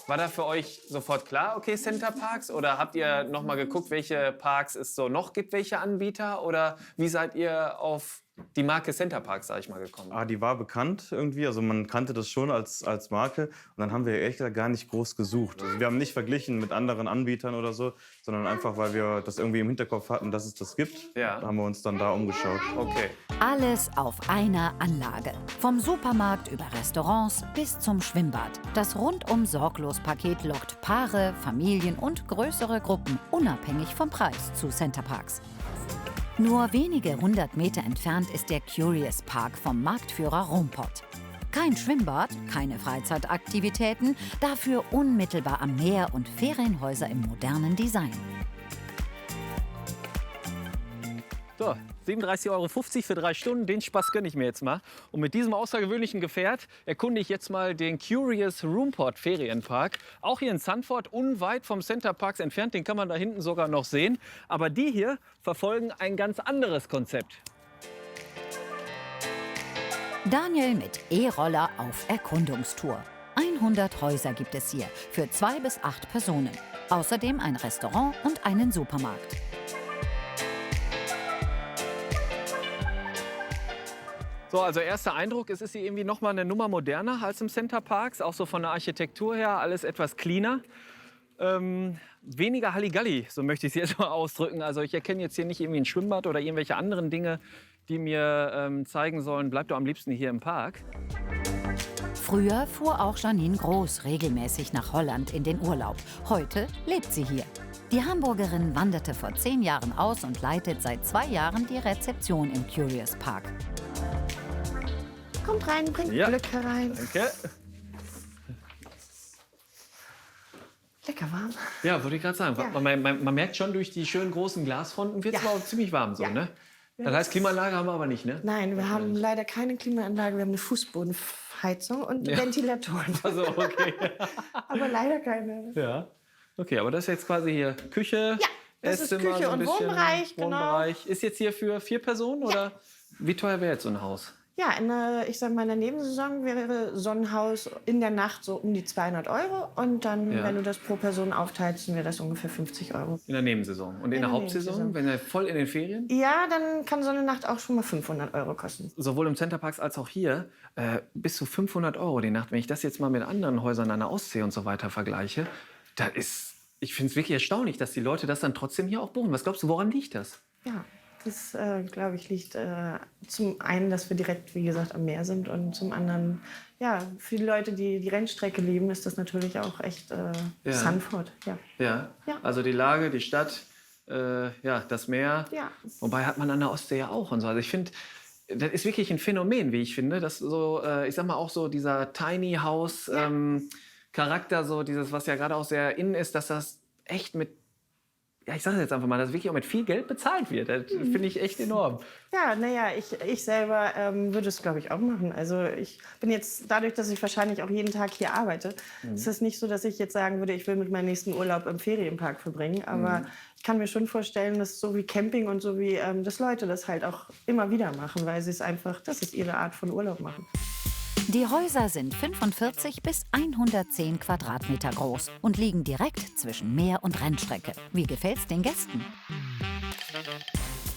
war da für euch sofort klar, okay, Center Parks? Oder habt ihr noch mal geguckt, welche Parks es so noch gibt, welche Anbieter? Oder wie seid ihr auf die Marke Center Parks, sag ich mal, gekommen? Die war bekannt irgendwie, also man kannte das schon als Marke. Und dann haben wir ehrlich gesagt gar nicht groß gesucht. Also wir haben nicht verglichen mit anderen Anbietern oder so, sondern einfach, weil wir das irgendwie im Hinterkopf hatten, dass es das gibt, haben wir uns dann da umgeschaut. Okay. Alles auf einer Anlage. Vom Supermarkt über Restaurants bis zum Schwimmbad. Das Rundum-Sorglos-Paket lockt Paare, Familien und größere Gruppen unabhängig vom Preis zu Center Parks. Nur wenige 100 Meter entfernt ist der Curious Park vom Marktführer Roompot. Kein Schwimmbad, keine Freizeitaktivitäten, dafür unmittelbar am Meer und Ferienhäuser im modernen Design. So, 37,50 € für 3 Stunden, den Spaß gönne ich mir jetzt mal. Und mit diesem außergewöhnlichen Gefährt erkunde ich jetzt mal den Curious Roompot Ferienpark. Auch hier in Zandvoort, unweit vom Center Parks entfernt, den kann man da hinten sogar noch sehen. Aber die hier verfolgen ein ganz anderes Konzept. Daniel mit E-Roller auf Erkundungstour. 100 Häuser gibt es hier für 2 bis 8 Personen. Außerdem ein Restaurant und einen Supermarkt. So, also erster Eindruck, es ist hier irgendwie noch mal eine Nummer moderner als im Center Parks. Auch so von der Architektur her, alles etwas cleaner. Weniger Halligalli, so möchte ich es jetzt mal ausdrücken. Also ich erkenne jetzt hier nicht irgendwie ein Schwimmbad oder irgendwelche anderen Dinge, die mir zeigen sollen, bleib doch am liebsten hier im Park. Früher fuhr auch Janine Groß regelmäßig nach Holland in den Urlaub. Heute lebt sie hier. Die Hamburgerin wanderte vor 10 Jahren aus und leitet seit 2 Jahren die Rezeption im Curious Park. Kommt rein, bringt Ja. Glück herein. Danke. Lecker warm. Ja, wollte ich gerade sagen. Ja. Man merkt schon, durch die schönen großen Glasfronten wird es Ja. aber auch ziemlich warm so, Ja. ne? Ja. Das heißt, Klimaanlage haben wir aber nicht, ne? Nein, wir haben leider keine Klimaanlage, wir haben eine Fußbodenheizung und Ja. Ventilatoren. Also, okay. Aber leider keine. Ja. Okay, aber das ist jetzt quasi hier Küche, Ja, das ist Esszimmer, Küche so ein und bisschen Wohnbereich, genau. Wohnbereich. Ist jetzt hier für 4 Personen oder wie teuer wäre jetzt so ein Haus? Ja, ich sag mal, in der Nebensaison wäre so ein Haus in der Nacht so um die 200 €. Und dann, Ja. wenn du das pro Person aufteilst, wäre das ungefähr 50 €. In der Nebensaison. Und in der Hauptsaison, Nebensaison. wenn er voll in den Ferien? Ja, dann kann so eine Nacht auch schon mal 500 € kosten. Sowohl im Centerparks als auch hier bis zu 500 € die Nacht. Wenn ich das jetzt mal mit anderen Häusern an der Ostsee und so weiter vergleiche, da ist, ich finde es wirklich erstaunlich, dass die Leute das dann trotzdem hier auch buchen. Was glaubst du, woran liegt das? Ja, das, glaube ich, liegt zum einen, dass wir direkt, wie gesagt, am Meer sind. Und zum anderen, ja, für die Leute, die die Rennstrecke lieben, ist das natürlich auch echt Zandvoort. Ja. Ja. Ja. Also die Lage, die Stadt, ja, das Meer. Ja. Wobei hat man an der Ostsee ja auch und so. Also ich finde, das ist wirklich ein Phänomen, wie ich finde, dass so, ich sag mal auch so dieser Tiny House Charakter, so dieses, was ja gerade auch sehr in ist, dass das echt mit, ja, ich sage jetzt einfach mal, dass wirklich auch mit viel Geld bezahlt wird. Das finde ich echt enorm. Ja, naja, ich selber würde es, glaube ich, auch machen. Also ich bin jetzt, dadurch, dass ich wahrscheinlich auch jeden Tag hier arbeite, ist es nicht so, dass ich jetzt sagen würde, ich will mit meinem nächsten Urlaub im Ferienpark verbringen. Aber ich kann mir schon vorstellen, dass so wie Camping und so wie dass Leute das halt auch immer wieder machen, weil sie es einfach, das ist ihre Art von Urlaub machen. Die Häuser sind 45 bis 110 Quadratmeter groß und liegen direkt zwischen Meer und Rennstrecke. Wie gefällt's den Gästen?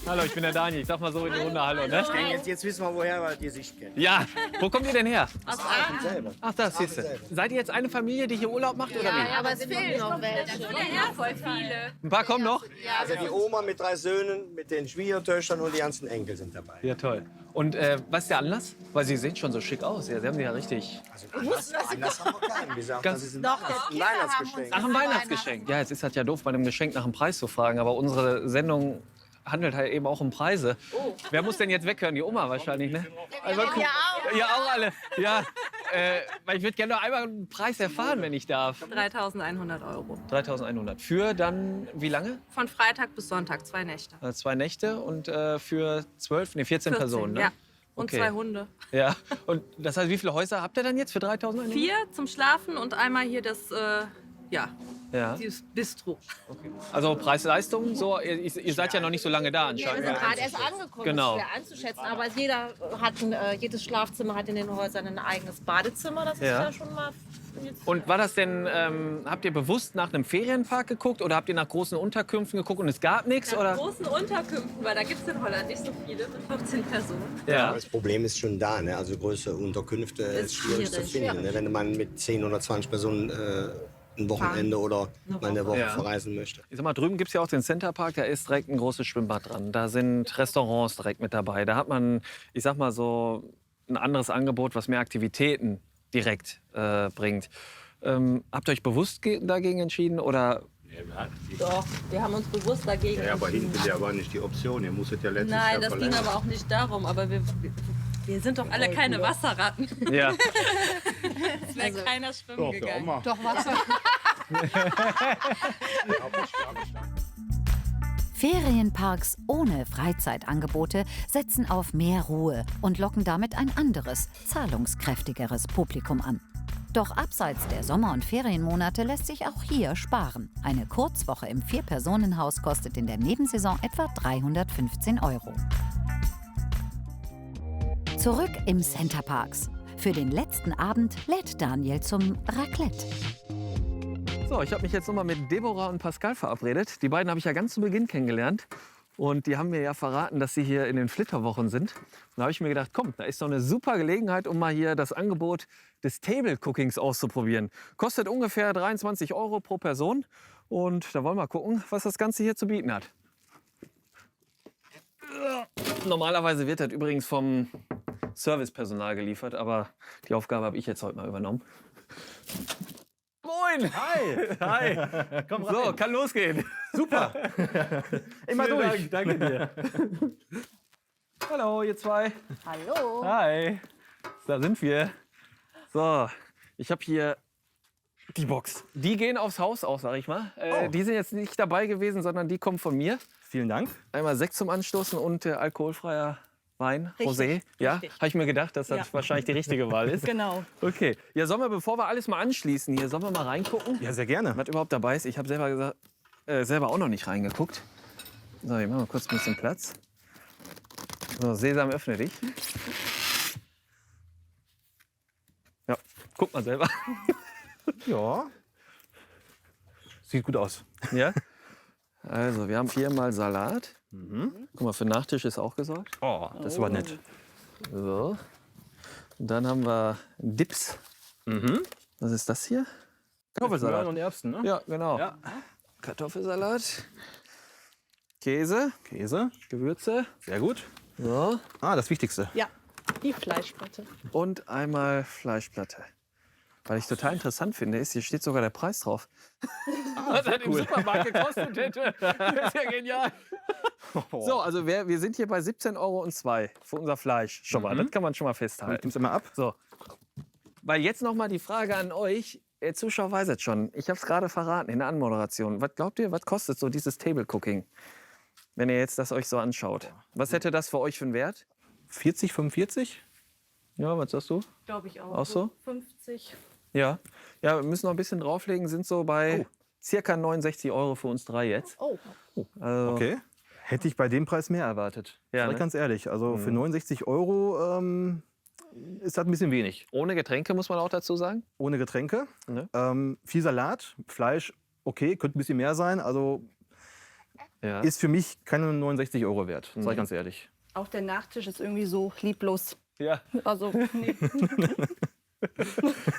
Hallo, ich bin der Daniel. Ich sag mal so in die Runde Hallo. Ne? Jetzt wissen wir, woher ihr sich kennt. Ja, wo kommt ihr denn her? Aus Aachen selber. Ach, das siehst du. Seid ihr jetzt eine Familie, die hier Urlaub macht oder wie? aber es fehlen noch welche. Ja, voll viele. Ein paar kommen noch? Also die Oma mit 3 Söhnen, mit den Schwiegertöchtern und die ganzen Enkel sind dabei. Ja, toll. Und was ist der Anlass? Weil Sie sehen schon so schick aus. Ja, Sie haben die ja richtig... Anders haben wir keinen. Wie gesagt, das ist ein Weihnachtsgeschenk. Ach, ein Weihnachtsgeschenk. Ja, jetzt ist das ja doof, bei einem Geschenk nach dem Preis zu fragen. Aber unsere Sendung handelt halt eben auch um Preise. Wer muss denn jetzt weghören? Die Oma wahrscheinlich, ne? Also, Ja, auch. Ja, auch alle. Ja, weil ich würde gerne noch einmal einen Preis erfahren, wenn ich darf. 3.100 €. 3.100. Für dann wie lange? Von Freitag bis Sonntag, 2 Nächte. 2 Nächte und für 14 Personen, ne? Ja. Und Okay. 2 Hunde. Ja. Und das heißt, wie viele Häuser habt ihr dann jetzt für 3.100? 4 zum Schlafen und einmal hier das, Ja. dieses Bistro. Also Preis-Leistung, so, ihr seid ja noch nicht so lange da Wir anscheinend. sind gerade erst angekommen, Genau. das ist schwer einzuschätzen. Aber jedes Schlafzimmer hat in den Häusern ein eigenes Badezimmer. Das ist Ja. ja schon mal... Und war das denn, habt ihr bewusst nach einem Ferienpark geguckt oder habt ihr nach großen Unterkünften geguckt und es gab nichts? Nach Oder? großen Unterkünften, weil da gibt es in Holland nicht so viele, mit 15 Personen. Ja. Das Problem ist schon da. Ne? Also größere Unterkünfte ist schwierig zu finden. Ne? Wenn man mit 10 oder 20 Personen ein Wochenende oder mal eine Woche Ja. verreisen möchte. Ich sag mal, drüben gibt es ja auch den Centerpark, da ist direkt ein großes Schwimmbad dran. Da sind Restaurants direkt mit dabei. Da hat man, ich sag mal so, ein anderes Angebot, was mehr Aktivitäten direkt bringt. Habt ihr euch bewusst dagegen entschieden oder? Doch, wir haben uns bewusst dagegen Ja, aber entschieden. hinten war nicht die Option. Ihr musstet ja letztes Jahr Nein, das ging verlängern. aber auch nicht darum. Aber wir sind doch alle keine Wasserratten. Ja. Es wäre keiner schwimmen gegangen. Doch, Wasser. Ferienparks ohne Freizeitangebote setzen auf mehr Ruhe und locken damit ein anderes, zahlungskräftigeres Publikum an. Doch abseits der Sommer- und Ferienmonate lässt sich auch hier sparen. Eine Kurzwoche im 4-Personen-Haus kostet in der Nebensaison etwa 315 €. Zurück im Centerparks. Für den letzten Abend lädt Daniel zum Raclette. So, ich habe mich jetzt nochmal mit Deborah und Pascal verabredet. Die beiden habe ich ja ganz zu Beginn kennengelernt. Und die haben mir ja verraten, dass sie hier in den Flitterwochen sind. Und da habe ich mir gedacht, komm, da ist doch eine super Gelegenheit, um mal hier das Angebot des Table Cookings auszuprobieren. Kostet ungefähr 23 € pro Person. Und da wollen wir mal gucken, was das Ganze hier zu bieten hat. Normalerweise wird das übrigens vom Servicepersonal geliefert, aber die Aufgabe habe ich jetzt heute mal übernommen. Moin! Hi! Hi! Komm rein. So, kann losgehen. Super! Immer Vielen durch. Dank, danke dir. Hallo, ihr zwei. Hallo. Hi. Da sind wir. So, ich habe hier die Box. Die gehen aufs Haus aus, sag ich mal. Die sind jetzt nicht dabei gewesen, sondern die kommen von mir. Vielen Dank. Einmal Sekt zum Anstoßen und alkoholfreier Wein, Richtig, Rosé. Ja, richtig. habe ich mir gedacht, dass das Ja. wahrscheinlich die richtige Wahl ist. Genau. Okay. Ja, sollen wir, bevor wir alles mal anschließen hier, sollen wir mal reingucken? Ja, sehr gerne. Was überhaupt dabei ist. Ich habe selber auch noch nicht reingeguckt. So, ich mache mal kurz ein bisschen Platz. So, Sesam, öffne dich. Ja, guck mal selber. Ja. Sieht gut aus. Ja? Also, wir haben 4-mal Salat. Guck mal, für den Nachtisch ist auch gesorgt. Oh, das war nett. So. Und dann haben wir Dips. Was ist das hier? Kartoffelsalat. Möhren und Erbsen, ne? Ja, genau. Ja. Kartoffelsalat. Käse. Käse. Gewürze. Sehr gut. So. Ah, das Wichtigste. Ja, die Fleischplatte. Und einmal Fleischplatte. Was ich total interessant finde, ist, hier steht sogar der Preis drauf. Was das im Supermarkt gekostet hätte. Das ist ja genial. So, also wir sind hier bei 17,02 € für unser Fleisch. Schon mal, das kann man schon mal festhalten. Ich nehm's immer ab. So. Weil jetzt noch mal die Frage an euch. Der Zuschauer weiß es schon. Ich habe es gerade verraten in der Anmoderation. Was glaubt ihr, was kostet so dieses Table Cooking? Wenn ihr jetzt das euch so anschaut. Was hätte das für euch für einen Wert? 40, 45? Ja, was sagst du? Glaube ich auch. Auch so? 50. Ja. Ja, wir müssen noch ein bisschen drauflegen, sind so bei circa 69 € für uns drei jetzt. Oh. Also, Okay. Hätte ich bei dem Preis mehr erwartet. Ja, Sag ich ne? ganz ehrlich. Also für 69 € ist das ein bisschen wenig. Ohne Getränke muss man auch dazu sagen. Ohne Getränke. Ne? Viel Salat, Fleisch, okay, könnte ein bisschen mehr sein. Also ist für mich keine 69 € wert, sage ich ganz ehrlich. Auch der Nachtisch ist irgendwie so lieblos. Ja. Also, nee.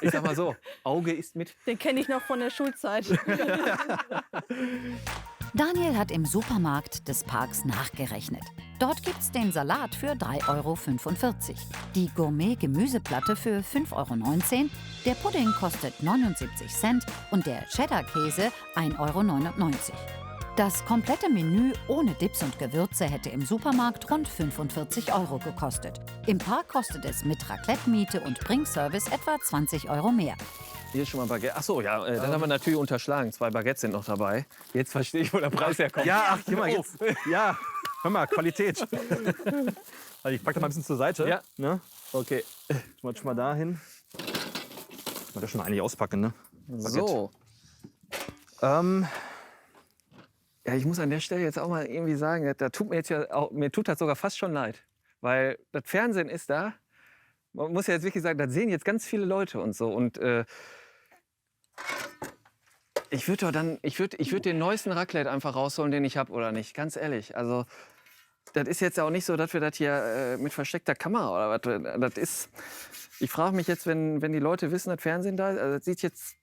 Ich sag mal so, Auge isst mit. Den kenne ich noch von der Schulzeit. Daniel hat im Supermarkt des Parks nachgerechnet. Dort gibt's den Salat für 3,45 €, die Gourmet-Gemüseplatte für 5,19 €, der Pudding kostet 79 Cent und der Cheddar-Käse 1,99 €. Das komplette Menü ohne Dips und Gewürze hätte im Supermarkt rund 45 € gekostet. Im Park kostet es mit Raclette-Miete und Bringservice etwa 20 € mehr. Hier ist schon mal Baguette. Achso, ja, das haben wir natürlich unterschlagen. 2 Baguettes sind noch dabei. Jetzt verstehe ich, wo der Preis herkommt. Ja, ach, guck mal, jetzt. Ja, hör mal, Qualität. Also ich packe das mal ein bisschen zur Seite. Ja. Ne? Okay. Schon mal dahin. Mal das schon mal eigentlich auspacken, ne? So. Ja, ich muss an der Stelle jetzt auch mal irgendwie sagen, da tut mir jetzt ja auch, mir tut das sogar fast schon leid. Weil das Fernsehen ist da. Man muss ja jetzt wirklich sagen, das sehen jetzt ganz viele Leute und so. Und ich würde den neuesten Raclette einfach rausholen, den ich habe, oder nicht? Ganz ehrlich. Also, das ist jetzt auch nicht so, dass wir das hier mit versteckter Kamera oder was. Das ist. Ich frage mich jetzt, wenn die Leute wissen, das Fernsehen da ist, also das sieht jetzt.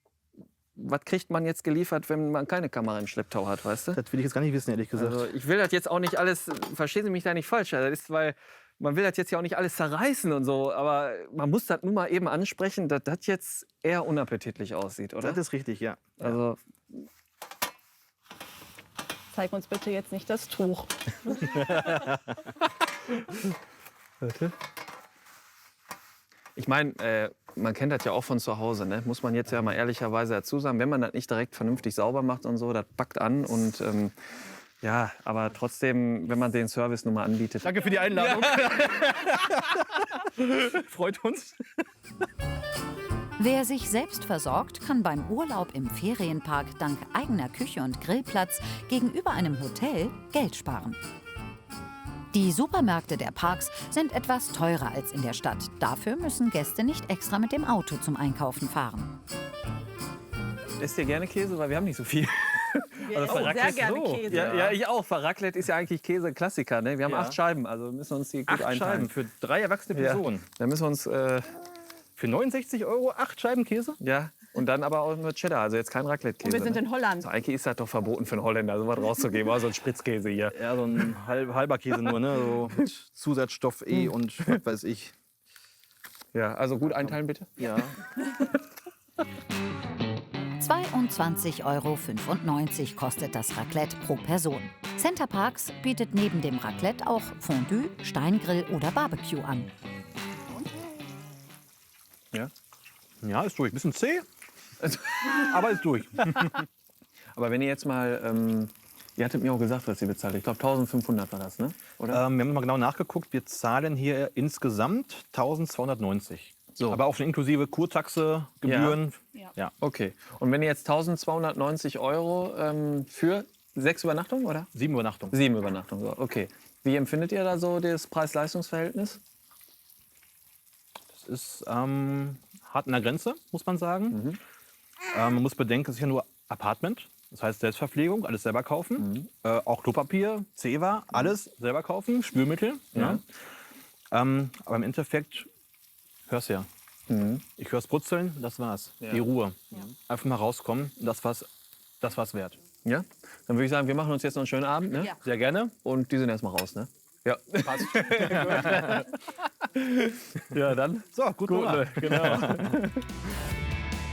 Was kriegt man jetzt geliefert, wenn man keine Kamera im Schlepptau hat, weißt du? Das will ich jetzt gar nicht wissen, ehrlich gesagt. Also ich will das jetzt auch nicht alles, verstehen Sie mich da nicht falsch, das ist, weil man will das jetzt ja auch nicht alles zerreißen und so, aber man muss das nun mal eben ansprechen, dass das jetzt eher unappetitlich aussieht, oder? Das ist richtig, ja. Also Zeig uns bitte jetzt nicht das Tuch. Warte. Ich meine, man kennt das ja auch von zu Hause, ne? Muss man jetzt ja mal ehrlicherweise dazu sagen, wenn man das nicht direkt vernünftig sauber macht und so, das packt an und ja, aber trotzdem, wenn man den Service nun mal anbietet. Danke für die Einladung. Ja. Freut uns. Wer sich selbst versorgt, kann beim Urlaub im Ferienpark dank eigener Küche und Grillplatz gegenüber einem Hotel Geld sparen. Die Supermärkte der Parks sind etwas teurer als in der Stadt. Dafür müssen Gäste nicht extra mit dem Auto zum Einkaufen fahren. Isst ihr gerne Käse? Weil wir haben nicht so viel. Also sehr gerne Käse. Ja, ich auch. Für Raclette ist ja eigentlich Käse ein Klassiker. Ne? Wir haben 8 Scheiben, also müssen wir uns die gut 8 einteilen. Scheiben für 3 erwachsene Personen. Ja. Dann müssen wir uns für 69 € 8 Scheiben Käse? Ja, und dann aber auch mit Cheddar, also jetzt kein Raclette-Käse. Und wir sind in Holland. Also eigentlich ist das doch verboten für einen Holländer, so was rauszugeben, also ein Spritzkäse hier. Ja, so ein halber Käse nur, ne? So mit Zusatzstoff und was weiß ich. Ja, also gut einteilen bitte. Ja. 22,95 € kostet das Raclette pro Person. Center Parks bietet neben dem Raclette auch Fondue, Steingrill oder Barbecue an. Ja? Ja, ist durch. Bisschen zäh, aber ist durch. Aber wenn ihr jetzt mal, ihr hattet mir auch gesagt, was ihr bezahlt. Ich glaube 1.500 war das, ne? Oder? Wir haben mal genau nachgeguckt. Wir zahlen hier insgesamt 1.290. So. Aber auch schon inklusive Kurtaxe, Gebühren. Ja. Okay. Und wenn ihr jetzt 1.290 € für 6 Übernachtungen, oder? 7 Übernachtungen. 7 Übernachtungen, so. Okay. Wie empfindet ihr da so das Preis-Leistungs-Verhältnis? Das ist hart an der Grenze, muss man sagen. Man muss bedenken, es ist ja nur Apartment. Das heißt Selbstverpflegung, alles selber kaufen. Auch Klopapier, Zewa, alles selber kaufen. Spülmittel. Ja. Aber im Endeffekt hör's ja. Ich hör's brutzeln, das war's. Ja. Die Ruhe. Einfach mal rauskommen, das war's wert. Ja? Dann würde ich sagen, wir machen uns jetzt noch einen schönen Abend, ne? Ja. Sehr gerne. Und die sind erstmal raus, ne? Ja. Passt. Ja, dann. So, gut, Genau.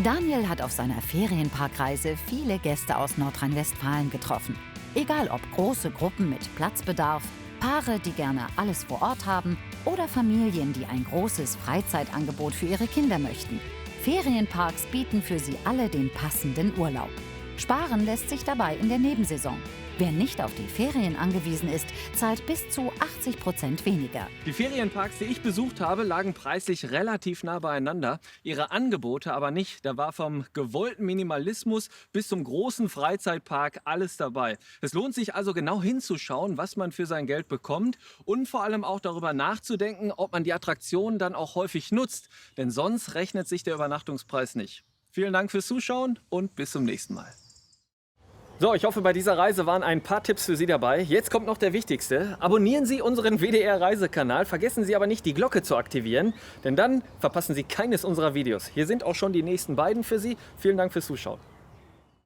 Daniel hat auf seiner Ferienparkreise viele Gäste aus Nordrhein-Westfalen getroffen. Egal ob große Gruppen mit Platzbedarf, Paare, die gerne alles vor Ort haben oder Familien, die ein großes Freizeitangebot für ihre Kinder möchten. Ferienparks bieten für sie alle den passenden Urlaub. Sparen lässt sich dabei in der Nebensaison. Wer nicht auf die Ferien angewiesen ist, zahlt bis zu 80% weniger. Die Ferienparks, die ich besucht habe, lagen preislich relativ nah beieinander. Ihre Angebote aber nicht. Da war vom gewollten Minimalismus bis zum großen Freizeitpark alles dabei. Es lohnt sich also genau hinzuschauen, was man für sein Geld bekommt und vor allem auch darüber nachzudenken, ob man die Attraktionen dann auch häufig nutzt. Denn sonst rechnet sich der Übernachtungspreis nicht. Vielen Dank fürs Zuschauen und bis zum nächsten Mal. So, ich hoffe, bei dieser Reise waren ein paar Tipps für Sie dabei. Jetzt kommt noch der wichtigste. Abonnieren Sie unseren WDR-Reisekanal. Vergessen Sie aber nicht, die Glocke zu aktivieren, denn dann verpassen Sie keines unserer Videos. Hier sind auch schon die nächsten beiden für Sie. Vielen Dank fürs Zuschauen.